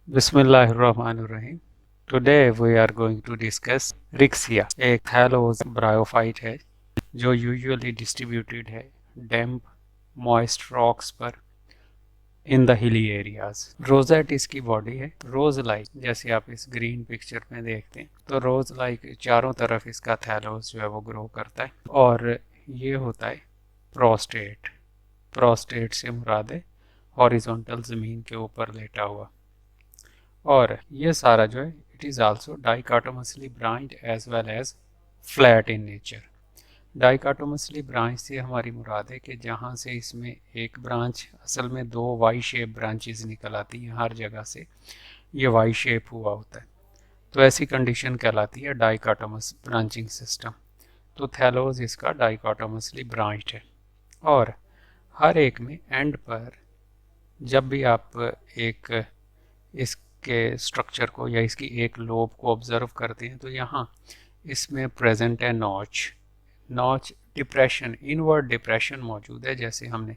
बिस्मिल्लाहिर्रहमानिर्रहीम। Today we are going to discuss Riccia, एक thallose bryophyte है जो यूजुअली डिस्ट्रीब्यूटेड है डैम्प मॉइस्ट रॉक्स पर in the hilly areas. Rosette इसकी बॉडी है रोज लाइक, जैसे आप इस ग्रीन पिक्चर में देखते हैं तो रोज लाइक चारों तरफ इसका थैलोस जो है वो ग्रो करता है। और ये होता है प्रोस्टेट। प्रोस्टेट से मुराद है हॉरिजॉन्टल ज़मीन के ऊपर लेटा हुआ। और ये सारा जो है it is also dichotomously branched as well as flat in nature. Dichotomously branch से हमारी मुराद है कि जहाँ से इसमें एक ब्रांच असल में दो वाई शेप ब्रांचेस निकल आती हैं, हर जगह से ये वाई शेप हुआ होता है, तो ऐसी कंडीशन कहलाती है डाइकोटोमस ब्रांचिंग सिस्टम। तो थैलोस इसका डाइकोटोमसली ब्रांच्ड है। और हर एक में एंड पर जब भी आप एक इसके स्ट्रक्चर को या इसकी एक लोब को ऑब्जर्व करते हैं तो यहाँ इसमें प्रेजेंट है notch. Notch depression, inward depression मौजूद है, जैसे हमने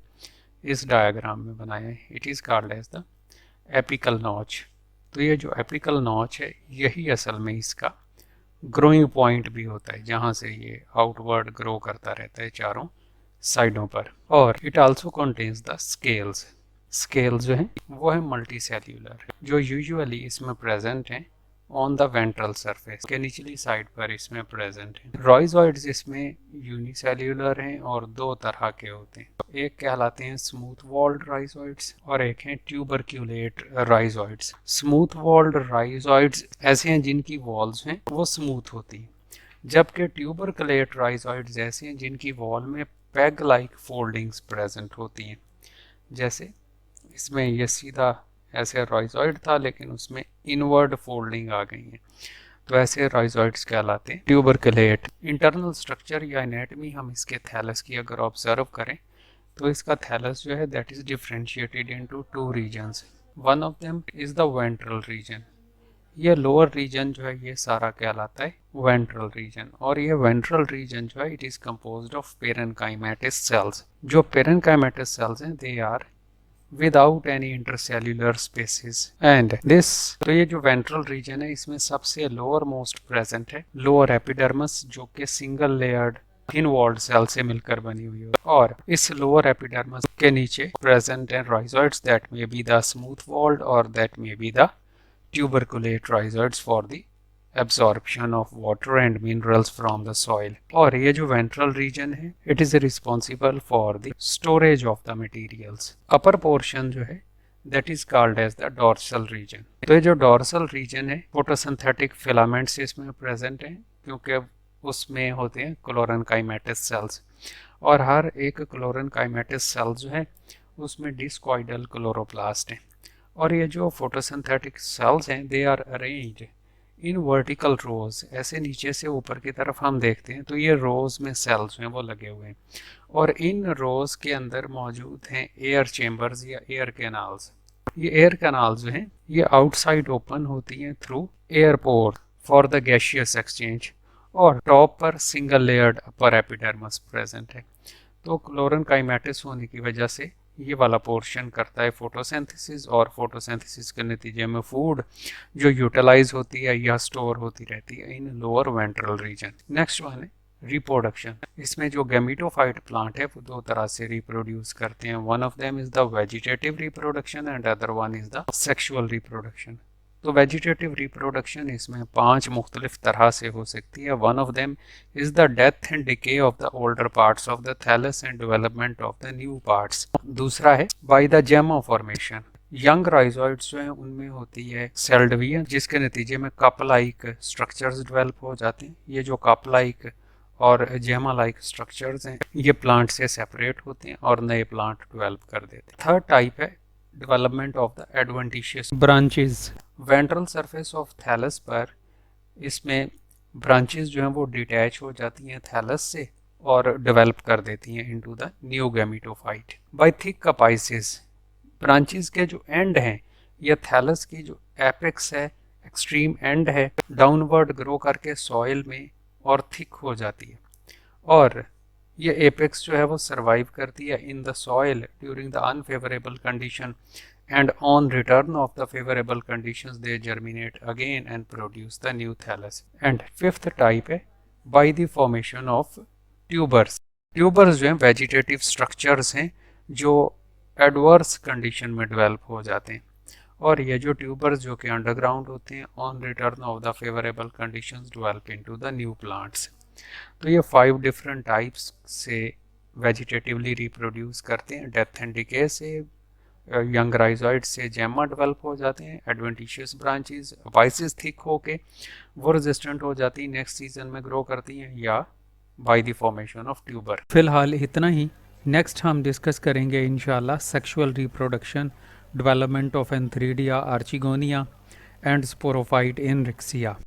इस डायग्राम में बनाया है। It is called as the apical notch. तो ये जो एपिकल नॉच है यही असल में इसका ग्रोइंग पॉइंट भी होता है, जहाँ से ये आउटवर्ड ग्रो करता रहता है चारों साइडों पर। और it also contains the scales. Scale जो है वो है मल्टी सेल्यूलर, जो यूजुअली इसमें प्रेजेंट हैं ऑन द वेंट्रल सरफेस के निचली साइड पर इसमें प्रेजेंट हैं। रॉइजॉइड्स इसमें यूनिसेल्यूलर हैं और दो तरह के होते हैं। एक कहलाते हैं स्मूथ वॉल्ड राइजॉइड्स और एक हैं ट्यूबरक्यूलेट राइजॉइड्स। स्मूथ वॉल्ड राइजॉइड्स ऐसे हैं जिनकी वॉल्स हैं वो स्मूथ होती हैं, जबकि ट्यूबरक्यूलेट राइजॉइड्स ऐसे हैं जिनकी वॉल में पेग लाइक फोल्डिंग्स प्रेजेंट होती हैं। जैसे इसमें ये सीधा ऐसे राइजॉइड था लेकिन उसमें इनवर्ड फोल्डिंग आ गई है, तो ऐसे राइजॉइड्स कहलाते हैं ट्यूबरकुलेट। इंटरनल स्ट्रक्चर या एनाटमी हम इसके थैलस की अगर ऑब्जर्व करें तो इसका थैलस जो है that is differentiated into two regions. One of them is the ventral region. ये लोअर रीजन जो है ये सारा कहलाता है वेंट्रल रीजन। और ये वेंट्रल रीजन जो है it is composed of parenchymatous cells. जो पेरेन्काइमेटस सेल्स हैं they are without any intercellular spaces and this. तो ये जो वेंट्रल रीजन है इसमें सबसे लोअर मोस्ट प्रेजेंट है लोअर एपिडर्मस, जो कि single layered thin walled cell से मिलकर बनी हुई है। और इस लोअर एपिडर्मस के नीचे प्रेजेंट है rhizoids that may be the smooth walled or that may be the tuberculate rhizoids for the absorption of water and minerals from the soil। और ये जो वेंट्रल रीजन है it is responsible for the storage of the materials. Upper portion जो है that is called as the dorsal region. तो ये जो dorsal region है फोटोसिंथेटिक फिलामेंट्स इसमें प्रेजेंट हैं, क्योंकि उसमें होते हैं क्लोरेनकाइमेटस सेल्स। और हर एक क्लोरेनकाइमेटस सेल जो है उसमें डिस्कॉइडल क्लोरोप्लास्ट हैं। और ये जो फोटोसिंथेटिक सेल्स हैं they are arranged in vertical rows. ऐसे नीचे से ऊपर की तरफ हम देखते हैं तो ये रोज में सेल्स हैं वो लगे हुए हैं। और इन रोज के अंदर मौजूद हैं एयर चेम्बर्स या एयर कैनाल्स। ये एयर कैनाल जो हैं ये आउटसाइड ओपन होती हैं through airport for the gaseous exchange. और टॉप पर सिंगल लेयर्ड अपर एपिडर्मस प्रेजेंट है। तो क्लोरेनकाइमेटिस होने की वजह से ये वाला पोर्शन करता है फोटोसिंथेसिस, और फोटोसिंथेसिस के नतीजे में फूड जो यूटिलाइज होती है या स्टोर होती रहती है in lower ventral region. Next one है रिप्रोडक्शन। इसमें जो गैमेटोफाइट प्लांट है वो दो तरह से रिप्रोड्यूस करते हैं। One of them is the vegetative reproduction and other one is the sexual reproduction. तो वेजिटेटिव रिप्रोडक्शन इसमें 5 मुख्तलिफ तरह से हो सकती है। One of them is the death and decay of the older parts of the thallus and development of the new parts. दूसरा है by the gemma formation. Young rhizoids जो हैं उनमें होती है सेल डिवीजन, जिसके नतीजे में कप लाइक स्ट्रक्चर्स डेवलप हो जाते हैं। ये जो कप लाइक और जेमा लाइक स्ट्रक्चर्स हैं ये प्लांट से सेपरेट होते हैं और नए प्लांट डेवलप कर देते हैं। थर्ड टाइप है development of the adventitious branches. Ventral surface of thallus पर इसमें ब्रांचेस जो हैं वो डिटैच हो जाती हैं थैलस से और डेवलप कर देती हैं into the new gametophyte by thick कपाइसिस। ब्रांचेस के जो एंड हैं या थैलस की जो एपेक्स है एक्सट्रीम एंड है डाउनवर्ड ग्रो करके सॉइल में और थिक हो जाती है। और ये एपेक्स जो है वो सर्वाइव करती है in the soil during the unfavourable condition and on return of the favorable conditions they germinate again and produce the new thallus. And fifth type है by the formation of tubers. Tubers जो हैं vegetative structures हैं जो adverse condition में develop हो जाते हैं, और ये जो ट्यूबर्स जो कि अंडरग्राउंड होते हैं on return of the favourable conditions develop into the new plants. तो ये 5 डिफरेंट टाइप्स से वेजिटेटिवली रिप्रोड्यूस करते हैं। डेथ एंड डिके से यंग राइजोइड से जेमा डेवलप हो जाते हैं, एडवेंटिशियस ब्रांचेस वाइसेस थिक होके वो रेजिस्टेंट हो जाती हैं, नेक्स्ट सीजन में ग्रो करती हैं, या by the formation of tuber. फिलहाल इतना ही। नेक्स्ट हम डिस्कस करेंगे इंशाल्लाह sexual reproduction, development of antheridia, archegonia and sporophyte in Riccia.